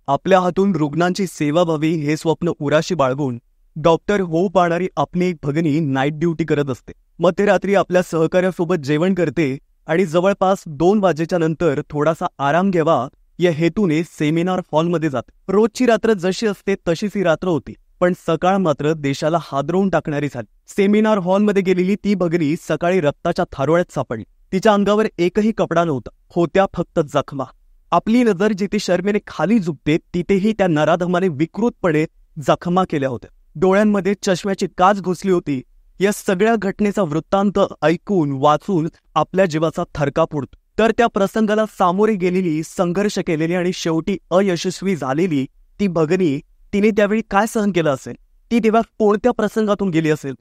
आपल्या हातून रुग्णांची सेवा व्हावी हे स्वप्न उराशी बाळगून डॉक्टर होऊ पाहणारी आपली एक भगिनी नाईट ड्युटी करत असते. मध्यरात्री आपल्या सहकार्यासोबत जेवण करते आणि जवळपास 2 वाजेच्या नंतर थोडासा आराम घ्यावा या हेतूने सेमिनार हॉलमध्ये जाते. रोजची रात्र जशी असते तशीच ही रात्र होती, पण सकाळ मात्र देशाला हादरवून टाकणारी झाली. सेमिनार हॉलमध्ये गेलेली ती भगिनी सकाळी रक्ताच्या थारोळ्यात सापडली. तिच्या अंगावर एकही कपडा नव्हता, होत्या फक्त जखमा. आपली नजर जिथे शर्मेने खाली झुकते तिथेही त्या नराधमाने विकृतपणे जखमा केल्या होत्या. डोळ्यांमध्ये चष्म्याची काच घुसली होती. या सगळ्या घटनेचा वृत्तांत ऐकून वाचून आपल्या जीवाचा थरकाप उडतो. तर त्या प्रसंगाला सामोरी गेलेली, संघर्ष केलेली आणि शेवटी अयशस्वी झालेली ती भगिनी, तिने त्यावेळी काय सहन केलं असेल, ती तेव्हा कोणत्या प्रसंगातून गेली असेल,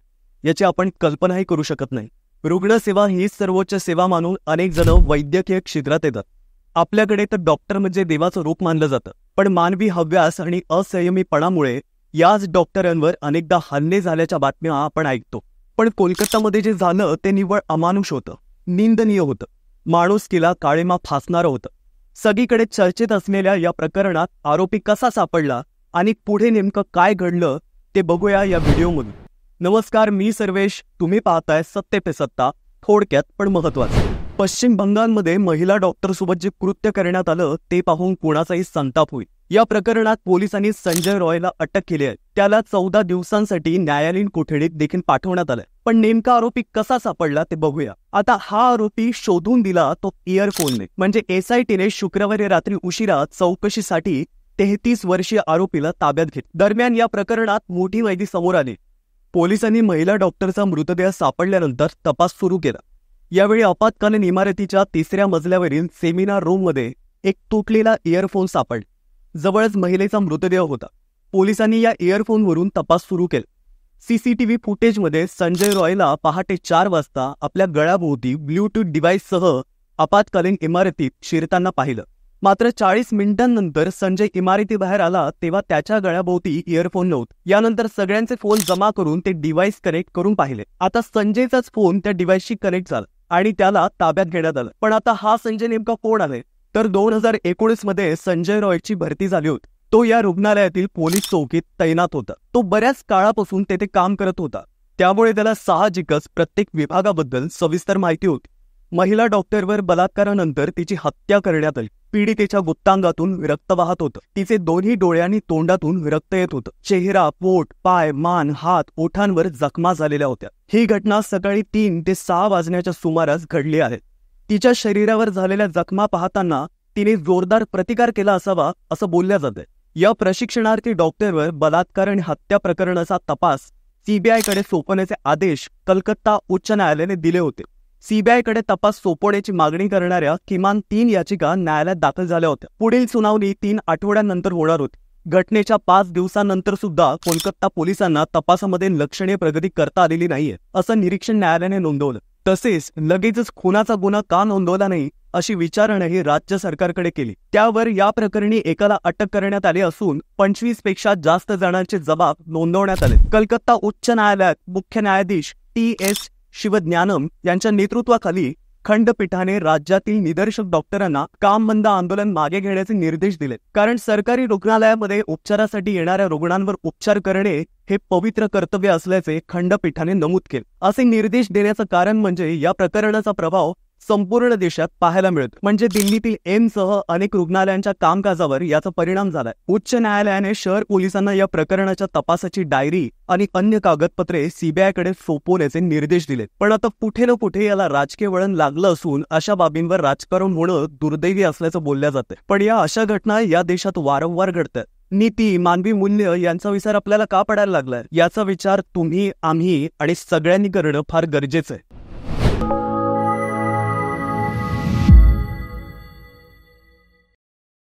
याची आपण कल्पनाही करू शकत नाही. रुग्णसेवा ही सर्वोच्च सेवा मानून अनेक जण वैद्यकीय क्षेत्रात येतात. आपल्याकडे तर डॉक्टर म्हणजे देवाचं रूप मानलं जातं, पण मानवी हव्यास आणि असंयमीपणामुळे याच डॉक्टरांवर अनेकदा हल्ले झाल्याच्या बातम्या आपण ऐकतो. पण कोलकातामध्ये जे झालं ते निव्वळ अमानुष होतं, निंदनीय होतं, माणुसकीला काळीमा फासणारं होतं. सगळीकडे चर्चेत असलेल्या या प्रकरणात आरोपी कसा सापडला आणि पुढे नेमकं काय घडलं ते बघूया या व्हिडिओमधून. नमस्कार, मी सर्वेश. तुम्ही पाहताय सत्य पे सत्ता, थोडक्यात पण महत्वाचं. पश्चिम बंगालमध्ये महिला डॉक्टरसोबत जे कृत्य करण्यात आलं ते पाहून कोणाचाही संताप होईल. या प्रकरणात पोलिसांनी संजय रॉयला अटक केली आहे. त्याला 14 दिवसांसाठी न्यायालयीन कोठडीत देखील पाठवण्यात आलंय. पण नेमका आरोपी कसा सापडला ते बघूया. आता हा आरोपी शोधून दिला तो इयरफोनने. म्हणजे एसआयटीने शुक्रवारी रात्री उशिरा चौकशीसाठी 33 वर्षीय आरोपीला ताब्यात घेतलं. दरम्यान या प्रकरणात मोठी माहिती समोर आली. पोलिसांनी महिला डॉक्टरचा मृतदेह सापडल्यानंतर तपास सुरू केला. यावेळी आपत्कालीन इमारतीच्या 3ऱ्या मजल्यावरील सेमिनार रूममध्ये एक तुटलेला इयरफोन सापडला. जवळच महिलेचा मृतदेह होता. पोलिसांनी या इयरफोनवरून तपास सुरू केला. सीसीटीव्ही फुटेजमध्ये संजय रॉयला पहाटे 4 वाजता आपल्या गळ्याभोवती ब्ल्यूटूथ डिव्हाइससह आपत्कालीन इमारतीत शिरताना पाहिलं. मात्र 40 मिनिटांनंतर संजय इमारतीबाहेर आला तेव्हा त्याच्या गळ्याभोवती इयरफोन नव्हते. यानंतर सगळ्यांचे फोन जमा करून ते डिव्हाइस कनेक्ट करून पाहिले. आता संजयचाच फोन त्या डिव्हाइसशी कनेक्ट झाला आणि त्याला ताब्यात घेण्यात आलं. पण आता हा संजय नेमका कोण आहे? तर 2019 मध्ये संजय रॉयची भरती झाली होती. तो या रुग्णालयातील पोलीस चौकीत तैनात होता. तो बऱ्याच काळापासून तेथे काम करत होता, त्यामुळे त्याला साहजिकच प्रत्येक विभागाबद्दल सविस्तर माहिती होती. महिला डॉक्टरवर बलात्कारानंतर तिची हत्या करण्यात आली. पीडितेच्या गुप्तांगातून रक्त वाहत होतं. तिचे दोन्ही डोळे आणि तोंडातून रक्त येत होतं. चेहरा, पोट, पाय, मान, हात, ओठांवर जखमा झालेल्या होत्या. ही घटना सकाळी 3 ते 6 वाजण्याच्या सुमारास घडली आहे. तिच्या शरीरावर झालेल्या जखमा पाहताना तिने जोरदार प्रतिकार केला असावा असं बोलल्या जाते. या प्रशिक्षणार्थी डॉक्टरवर बलात्कार आणि हत्या प्रकरणाचा तपास सीबीआयकडे सोपवण्याचे आदेश कलकत्ता उच्च न्यायालयाने दिले होते. सीबीआयकडे तपास सोपवण्याची मागणी करणाऱ्या किमान 3 याचिका न्यायालयात दाखल झाल्या होत्या. पुढील सुनावणी 3 आठवड्यांनंतर होणार होती. घटनेच्या 5 दिवसांनंतर सुद्धा कोलकाता पोलिसांना तपासामध्ये लक्षणीय प्रगती करता आलेली नाहीये असं निरीक्षण न्यायालयाने नोंदवलं. तसेच लगेचच खुनाचा गुन्हा का नोंदवला नाही अशी विचारणही राज्य सरकारकडे केली. त्यावर या प्रकरणी एकाला अटक करण्यात आली असून 25 पेक्षा जास्त जणांचे जबाब नोंदवण्यात आले. कलकत्ता उच्च न्यायालयात मुख्य न्यायाधीश TS शिवज्ञानम यांच्या नेतृत्वाखाली खंडपीठाने राज्यातील निदर्शक डॉक्टरांना काम बंद आंदोलन मागे घेण्याचे निर्देश दिले. कारण सरकारी रुग्णालयामध्ये उपचारासाठी येणाऱ्या रुग्णांवर उपचार करणे हे पवित्र कर्तव्य असल्याचे खंडपीठाने नमूद केले. असे निर्देश देण्याचं कारण म्हणजे या प्रकरणाचा प्रभाव संपूर्ण देशात पाहायला मिळतो. म्हणजे दिल्लीतील एम्ससह अनेक रुग्णालयांच्या कामकाजावर याचा परिणाम झालाय. उच्च न्यायालयाने शहर पोलिसांना या प्रकरणाच्या तपासाची डायरी आणि अन्य कागदपत्रे सीबीआयकडे सोपवण्याचे निर्देश दिले. पण आता कुठे ना कुठे याला राजकीय वळण लागलं असून अशा बाबींवर राजकारण होणं दुर्दैवी असल्याचं बोलल्या जाते. पण या अशा घटना या देशात वारंवार घडतात. नीती, मानवी मूल्य यांचा विसर आपल्याला का पडायला लागलाय याचा विचार तुम्ही, आम्ही आणि सगळ्यांनी करणं फार गरजेचं आहे.